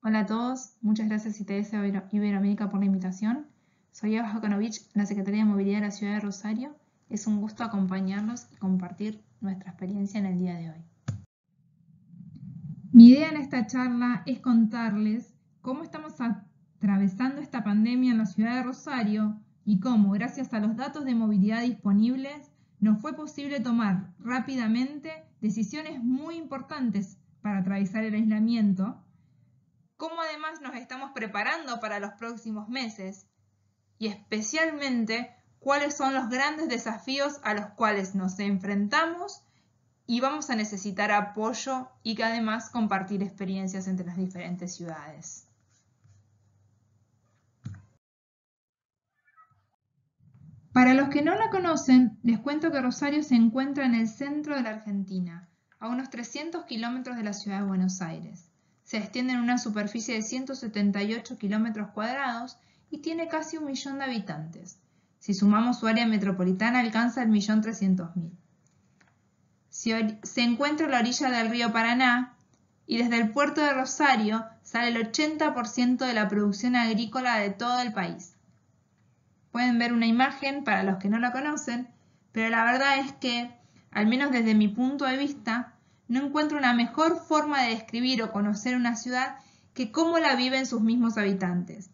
Hola a todos, muchas gracias ITS Iberoamérica por la invitación. Soy Eva Jokanovich, la Secretaría de Movilidad de la Ciudad de Rosario. Es un gusto acompañarlos y compartir nuestra experiencia en el día de hoy. Mi idea en esta charla es contarles cómo estamos atravesando esta pandemia en la ciudad de Rosario y cómo, gracias a los datos de movilidad disponibles, nos fue posible tomar rápidamente decisiones muy importantes para atravesar el aislamiento, cómo además nos estamos preparando para los próximos meses y especialmente cuáles son los grandes desafíos a los cuales nos enfrentamos y vamos a necesitar apoyo y que además compartir experiencias entre las diferentes ciudades. Para los que no la conocen, les cuento que Rosario se encuentra en el centro de la Argentina, a unos 300 kilómetros de la ciudad de Buenos Aires. Se extiende en una superficie de 178 kilómetros cuadrados y tiene casi 1 millón de habitantes. Si sumamos su área metropolitana, alcanza el 1.300.000. Se encuentra a la orilla del río Paraná y desde el puerto de Rosario sale el 80% de la producción agrícola de todo el país. Pueden ver una imagen para los que no la conocen, pero la verdad es que, al menos desde mi punto de vista, no encuentro una mejor forma de describir o conocer una ciudad que cómo la viven sus mismos habitantes.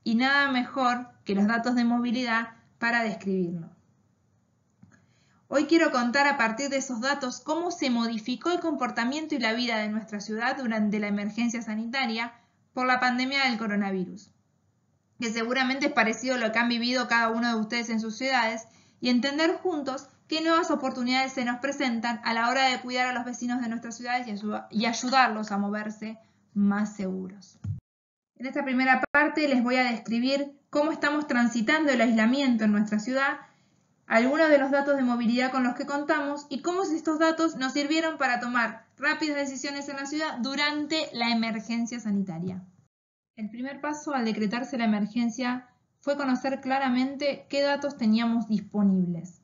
Y nada mejor que los datos de movilidad para describirlo. Hoy quiero contar a partir de esos datos cómo se modificó el comportamiento y la vida de nuestra ciudad durante la emergencia sanitaria por la pandemia del coronavirus, que seguramente es parecido a lo que han vivido cada uno de ustedes en sus ciudades, y entender juntos qué nuevas oportunidades se nos presentan a la hora de cuidar a los vecinos de nuestras ciudades y ayudarlos a moverse más seguros. En esta primera parte les voy a describir cómo estamos transitando el aislamiento en nuestra ciudad, algunos de los datos de movilidad con los que contamos y cómo estos datos nos sirvieron para tomar rápidas decisiones en la ciudad durante la emergencia sanitaria. El primer paso al decretarse la emergencia fue conocer claramente qué datos teníamos disponibles,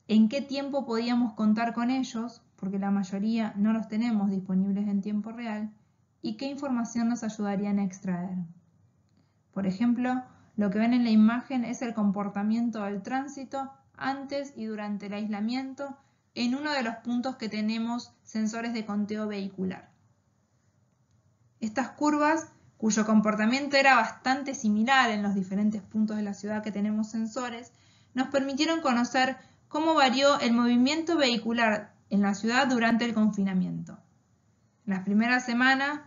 en qué tiempo podíamos contar con ellos, porque la mayoría no los tenemos disponibles en tiempo real, y qué información nos ayudarían a extraer. Por ejemplo, lo que ven en la imagen es el comportamiento del tránsito antes y durante el aislamiento en uno de los puntos que tenemos sensores de conteo vehicular. Estas curvas, cuyo comportamiento era bastante similar en los diferentes puntos de la ciudad que tenemos sensores, nos permitieron conocer cómo varió el movimiento vehicular en la ciudad durante el confinamiento. En las primeras semanas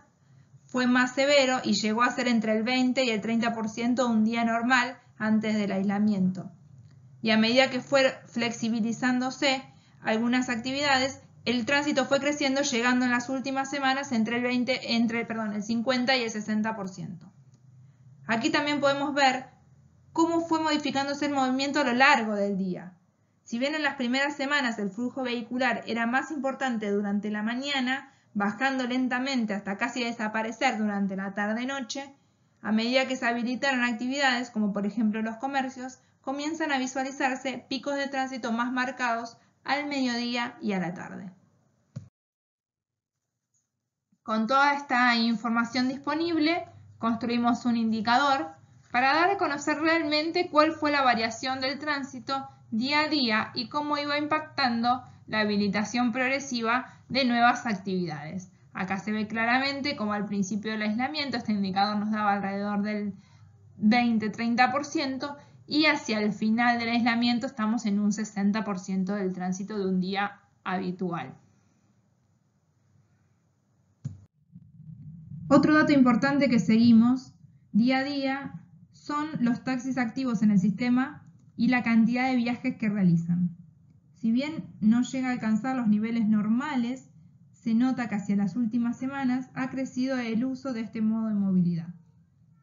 fue más severo y llegó a ser entre el 20 y el 30% de un día normal antes del aislamiento. Y a medida que fue flexibilizándose algunas actividades, el tránsito fue creciendo, llegando en las últimas semanas entre el 50 y el 60%. Aquí también podemos ver cómo fue modificándose el movimiento a lo largo del día. Si bien en las primeras semanas el flujo vehicular era más importante durante la mañana, bajando lentamente hasta casi desaparecer durante la tarde-noche, a medida que se habilitaron actividades, como por ejemplo los comercios, comienzan a visualizarse picos de tránsito más marcados al mediodía y a la tarde. Con toda esta información disponible, construimos un indicador para dar a conocer realmente cuál fue la variación del tránsito día a día y cómo iba impactando la habilitación progresiva de nuevas actividades. Acá se ve claramente cómo al principio del aislamiento este indicador nos daba alrededor del 20-30% y hacia el final del aislamiento estamos en un 60% del tránsito de un día habitual. Otro dato importante que seguimos día a día son los taxis activos en el sistema y la cantidad de viajes que realizan. Si bien no llega a alcanzar los niveles normales, se nota que hacia las últimas semanas ha crecido el uso de este modo de movilidad.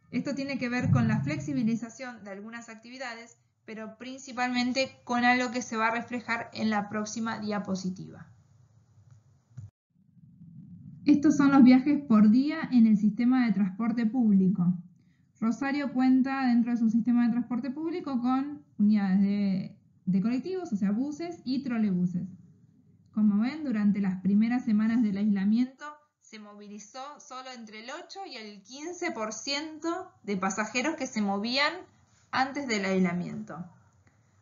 Esto tiene que ver con la flexibilización de algunas actividades, pero principalmente con algo que se va a reflejar en la próxima diapositiva. Estos son los viajes por día en el sistema de transporte público. Rosario cuenta dentro de su sistema de transporte público con unidades de colectivos, o sea, buses y trolebuses. Como ven, durante las primeras semanas del aislamiento se movilizó solo entre el 8 y el 15% de pasajeros que se movían antes del aislamiento.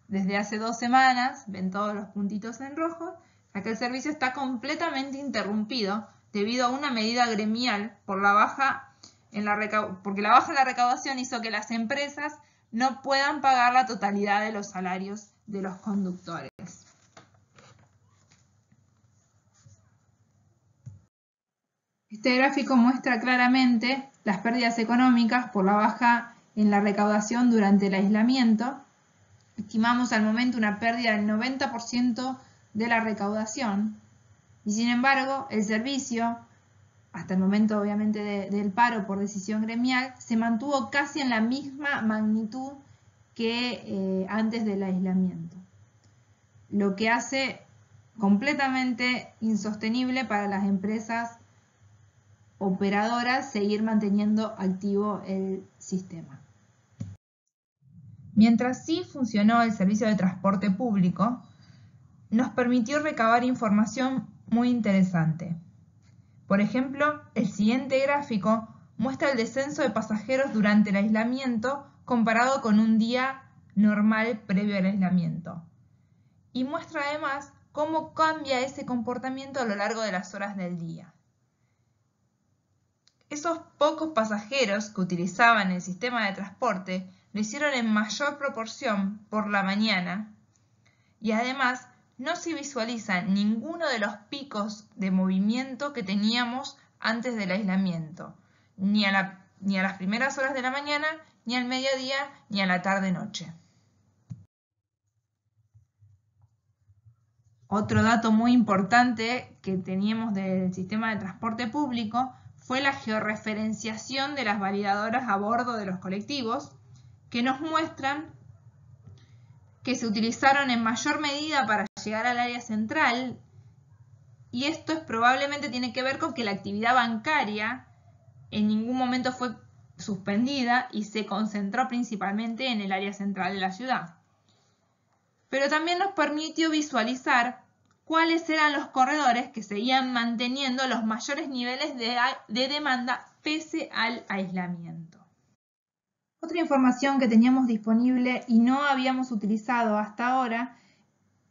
Desde hace 2 semanas, ven todos los puntitos en rojo, ya que el servicio está completamente interrumpido debido a una medida gremial porque la baja en la recaudación hizo que las empresas no puedan pagar la totalidad de los salarios de los conductores. Este gráfico muestra claramente las pérdidas económicas por la baja en la recaudación durante el aislamiento. Estimamos al momento una pérdida del 90% de la recaudación y sin embargo el servicio, hasta el momento obviamente del paro por decisión gremial, se mantuvo casi en la misma magnitud que antes del aislamiento, lo que hace completamente insostenible para las empresas operadoras seguir manteniendo activo el sistema. Mientras sí funcionó el servicio de transporte público, nos permitió recabar información muy interesante. Por ejemplo, el siguiente gráfico muestra el descenso de pasajeros durante el aislamiento comparado con un día normal previo al aislamiento. Y muestra además cómo cambia ese comportamiento a lo largo de las horas del día. Esos pocos pasajeros que utilizaban el sistema de transporte lo hicieron en mayor proporción por la mañana y además no se visualiza ninguno de los picos de movimiento que teníamos antes del aislamiento, ni a las primeras horas de la mañana, ni al mediodía, ni a la tarde-noche. Otro dato muy importante que teníamos del sistema de transporte público fue la georreferenciación de las validadoras a bordo de los colectivos, que nos muestran que se utilizaron en mayor medida para llegar al área central, y esto probablemente tiene que ver con que la actividad bancaria en ningún momento fue suspendida y se concentró principalmente en el área central de la ciudad. Pero también nos permitió visualizar cuáles eran los corredores que seguían manteniendo los mayores niveles de demanda pese al aislamiento. Otra información que teníamos disponible y no habíamos utilizado hasta ahora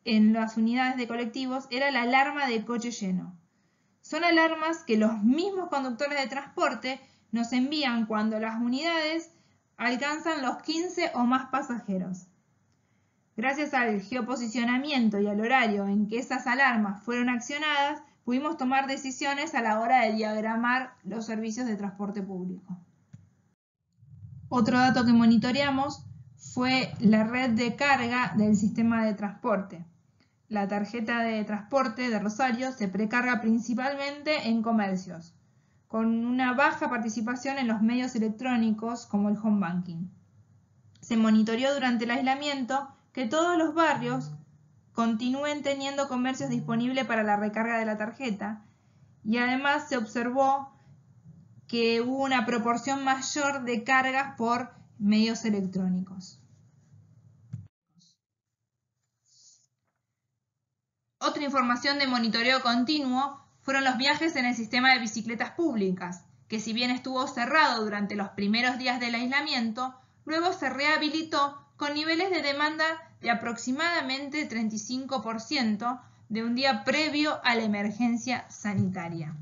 en las unidades de colectivos era la alarma de coche lleno. Son alarmas que los mismos conductores de transporte nos envían cuando las unidades alcanzan los 15 o más pasajeros. Gracias al geoposicionamiento y al horario en que esas alarmas fueron accionadas, pudimos tomar decisiones a la hora de diagramar los servicios de transporte público. Otro dato que monitoreamos fue la red de carga del sistema de transporte. La tarjeta de transporte de Rosario se precarga principalmente en comercios, con una baja participación en los medios electrónicos como el home banking. Se monitoreó durante el aislamiento que todos los barrios continúen teniendo comercios disponibles para la recarga de la tarjeta y además se observó que hubo una proporción mayor de cargas por medios electrónicos. Otra información de monitoreo continuo fueron los viajes en el sistema de bicicletas públicas, que si bien estuvo cerrado durante los primeros días del aislamiento, luego se rehabilitó con niveles de demanda de aproximadamente 35% de un día previo a la emergencia sanitaria.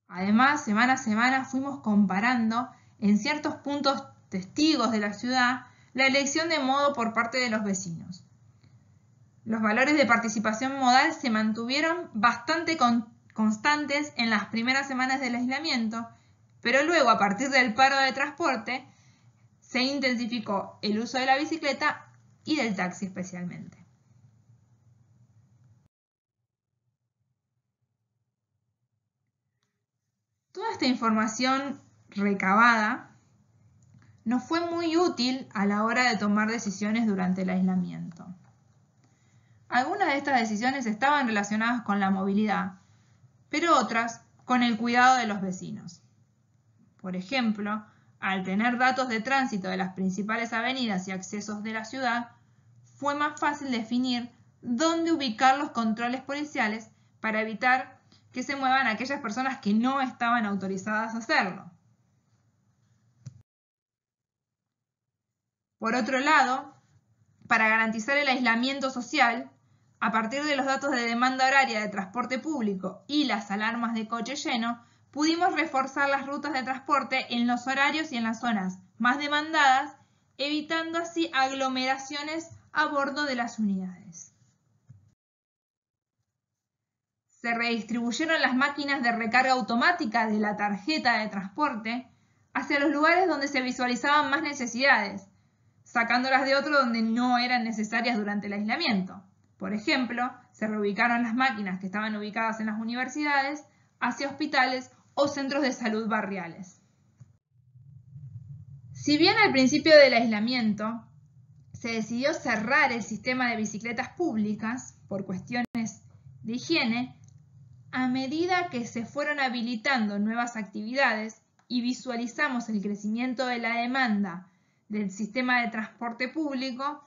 Además, semana a semana fuimos comparando en ciertos puntos testigos de la ciudad la elección de modo por parte de los vecinos. Los valores de participación modal se mantuvieron bastante constantes en las primeras semanas del aislamiento, pero luego, a partir del paro de transporte, se intensificó el uso de la bicicleta y del taxi especialmente. Toda esta información recabada nos fue muy útil a la hora de tomar decisiones durante el aislamiento. Algunas de estas decisiones estaban relacionadas con la movilidad, pero otras con el cuidado de los vecinos. Por ejemplo, al tener datos de tránsito de las principales avenidas y accesos de la ciudad, fue más fácil definir dónde ubicar los controles policiales para evitar que se muevan aquellas personas que no estaban autorizadas a hacerlo. Por otro lado, para garantizar el aislamiento social, a partir de los datos de demanda horaria de transporte público y las alarmas de coche lleno, pudimos reforzar las rutas de transporte en los horarios y en las zonas más demandadas, evitando así aglomeraciones a bordo de las unidades. Se redistribuyeron las máquinas de recarga automática de la tarjeta de transporte hacia los lugares donde se visualizaban más necesidades, sacándolas de otros donde no eran necesarias durante el aislamiento. Por ejemplo, se reubicaron las máquinas que estaban ubicadas en las universidades hacia hospitales o centros de salud barriales. Si bien al principio del aislamiento se decidió cerrar el sistema de bicicletas públicas por cuestiones de higiene, a medida que se fueron habilitando nuevas actividades y visualizamos el crecimiento de la demanda del sistema de transporte público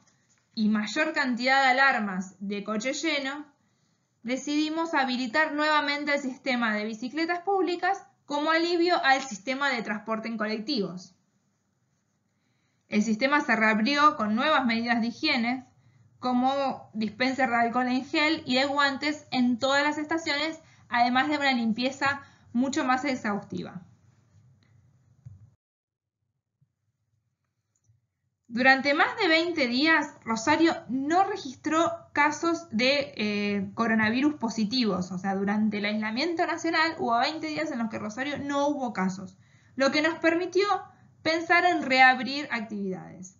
y mayor cantidad de alarmas de coche lleno, decidimos habilitar nuevamente el sistema de bicicletas públicas como alivio al sistema de transporte en colectivos. El sistema se reabrió con nuevas medidas de higiene, como dispenser de alcohol en gel y de guantes en todas las estaciones, además de una limpieza mucho más exhaustiva. Durante más de 20 días, Rosario no registró casos de coronavirus positivos. O sea, durante el aislamiento nacional hubo 20 días en los que Rosario no hubo casos, lo que nos permitió pensar en reabrir actividades.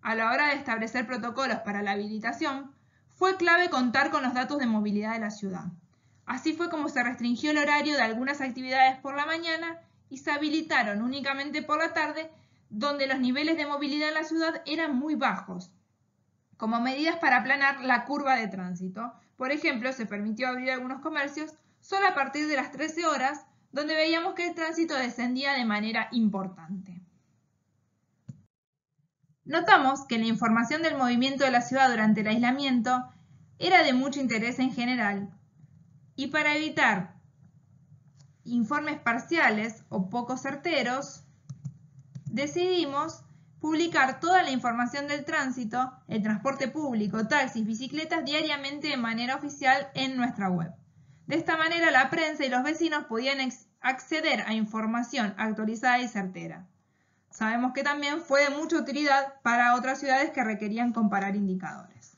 A la hora de establecer protocolos para la habilitación, fue clave contar con los datos de movilidad de la ciudad. Así fue como se restringió el horario de algunas actividades por la mañana y se habilitaron únicamente por la tarde, donde los niveles de movilidad en la ciudad eran muy bajos, como medidas para aplanar la curva de tránsito. Por ejemplo, se permitió abrir algunos comercios solo a partir de las 13 horas, donde veíamos que el tránsito descendía de manera importante. Notamos que la información del movimiento de la ciudad durante el aislamiento era de mucho interés en general, y para evitar informes parciales o poco certeros, decidimos publicar toda la información del tránsito, el transporte público, taxis, bicicletas diariamente de manera oficial en nuestra web. De esta manera la prensa y los vecinos podían acceder a información actualizada y certera. Sabemos que también fue de mucha utilidad para otras ciudades que requerían comparar indicadores.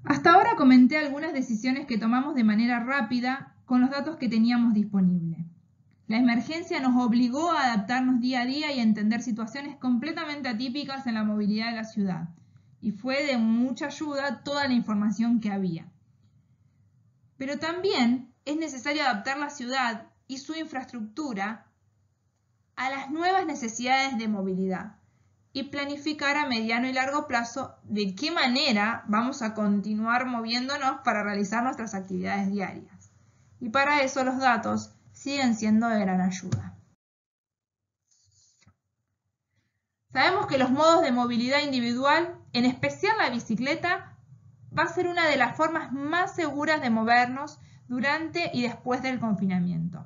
Hasta ahora comenté algunas decisiones que tomamos de manera rápida con los datos que teníamos disponibles. La emergencia nos obligó a adaptarnos día a día y a entender situaciones completamente atípicas en la movilidad de la ciudad, y fue de mucha ayuda toda la información que había. Pero también es necesario adaptar la ciudad y su infraestructura a las nuevas necesidades de movilidad y planificar a mediano y largo plazo de qué manera vamos a continuar moviéndonos para realizar nuestras actividades diarias. Y para eso los datos siguen siendo de gran ayuda. Sabemos que los modos de movilidad individual, en especial la bicicleta, va a ser una de las formas más seguras de movernos durante y después del confinamiento.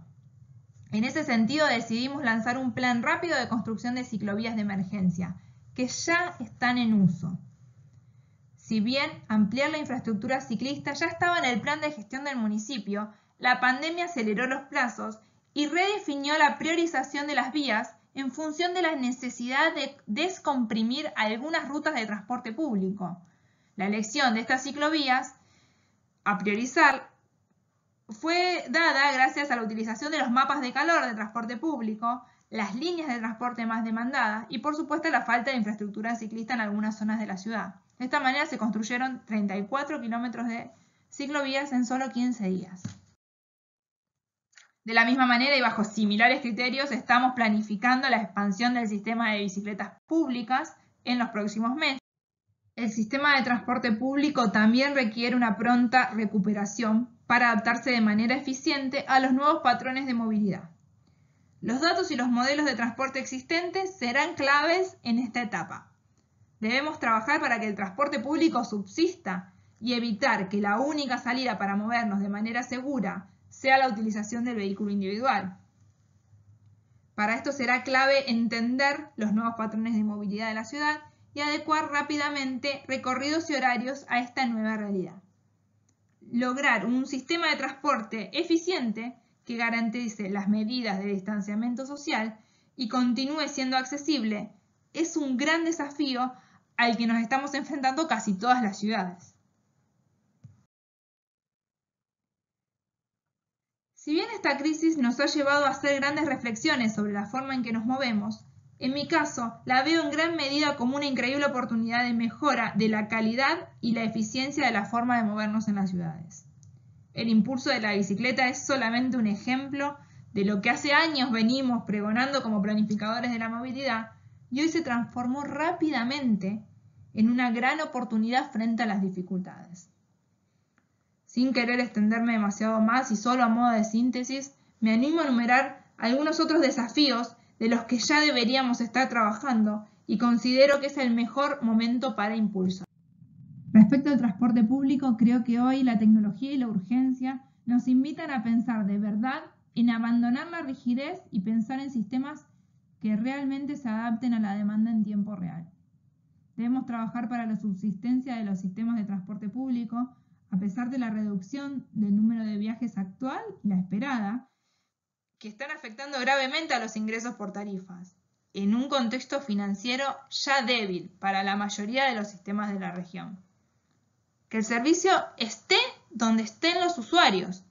En ese sentido decidimos lanzar un plan rápido de construcción de ciclovías de emergencia, que ya están en uso. Si bien ampliar la infraestructura ciclista ya estaba en el plan de gestión del municipio, la pandemia aceleró los plazos y redefinió la priorización de las vías en función de la necesidad de descomprimir algunas rutas de transporte público. La elección de estas ciclovías a priorizar fue dada gracias a la utilización de los mapas de calor de transporte público, las líneas de transporte más demandadas y por supuesto la falta de infraestructura ciclista en algunas zonas de la ciudad. De esta manera se construyeron 34 kilómetros de ciclovías en solo 15 días. De la misma manera y bajo similares criterios estamos planificando la expansión del sistema de bicicletas públicas en los próximos meses. El sistema de transporte público también requiere una pronta recuperación para adaptarse de manera eficiente a los nuevos patrones de movilidad. Los datos y los modelos de transporte existentes serán claves en esta etapa. Debemos trabajar para que el transporte público subsista y evitar que la única salida para movernos de manera segura sea la utilización del vehículo individual. Para esto será clave entender los nuevos patrones de movilidad de la ciudad y adecuar rápidamente recorridos y horarios a esta nueva realidad. Lograr un sistema de transporte eficiente que garantice las medidas de distanciamiento social y continúe siendo accesible es un gran desafío al que nos estamos enfrentando casi todas las ciudades. Si bien esta crisis nos ha llevado a hacer grandes reflexiones sobre la forma en que nos movemos, en mi caso la veo en gran medida como una increíble oportunidad de mejora de la calidad y la eficiencia de la forma de movernos en las ciudades. El impulso de la bicicleta es solamente un ejemplo de lo que hace años venimos pregonando como planificadores de la movilidad y hoy se transformó rápidamente en una gran oportunidad frente a las dificultades. Sin querer extenderme demasiado más y solo a modo de síntesis, me animo a enumerar algunos otros desafíos de los que ya deberíamos estar trabajando y considero que es el mejor momento para impulsar. Respecto al transporte público, creo que hoy la tecnología y la urgencia nos invitan a pensar de verdad en abandonar la rigidez y pensar en sistemas que realmente se adapten a la demanda en tiempo real. Debemos trabajar para la subsistencia de los sistemas de transporte público, a pesar de la reducción del número de viajes actual y la esperada, que están afectando gravemente a los ingresos por tarifas, en un contexto financiero ya débil para la mayoría de los sistemas de la región. Que el servicio esté donde estén los usuarios,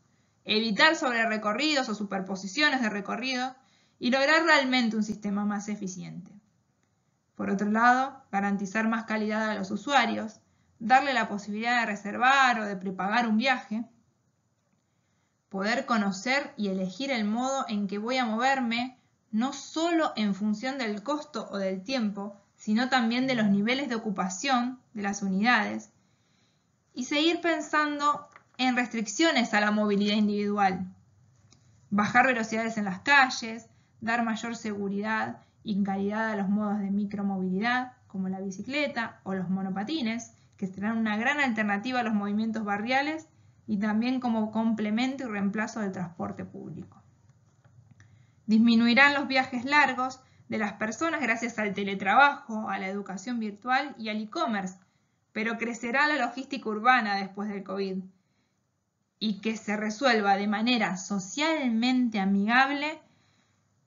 evitar sobrerecorridos o superposiciones de recorridos y lograr realmente un sistema más eficiente. Por otro lado, garantizar más calidad a los usuarios, darle la posibilidad de reservar o de prepagar un viaje, poder conocer y elegir el modo en que voy a moverme, no solo en función del costo o del tiempo, sino también de los niveles de ocupación de las unidades, y seguir pensando en restricciones a la movilidad individual, bajar velocidades en las calles, dar mayor seguridad y calidad a los modos de micromovilidad, como la bicicleta o los monopatines, que serán una gran alternativa a los movimientos barriales y también como complemento y reemplazo del transporte público. Disminuirán los viajes largos de las personas gracias al teletrabajo, a la educación virtual y al e-commerce, pero crecerá la logística urbana después del COVID y que se resuelva de manera socialmente amigable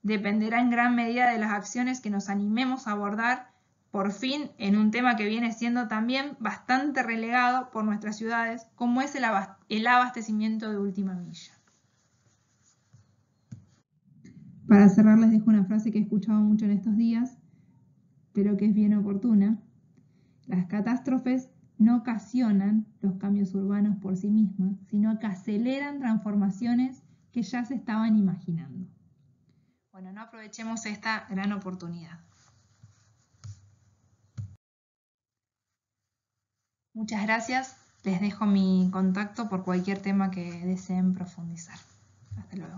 dependerá en gran medida de las acciones que nos animemos a abordar por fin en un tema que viene siendo también bastante relegado por nuestras ciudades, como es el abastecimiento de última milla. Para cerrar les dejo una frase que he escuchado mucho en estos días, pero que es bien oportuna. Las catástrofes no ocasionan los cambios urbanos por sí mismas, sino que aceleran transformaciones que ya se estaban imaginando. Bueno, no aprovechemos esta gran oportunidad. Muchas gracias. Les dejo mi contacto por cualquier tema que deseen profundizar. Hasta luego.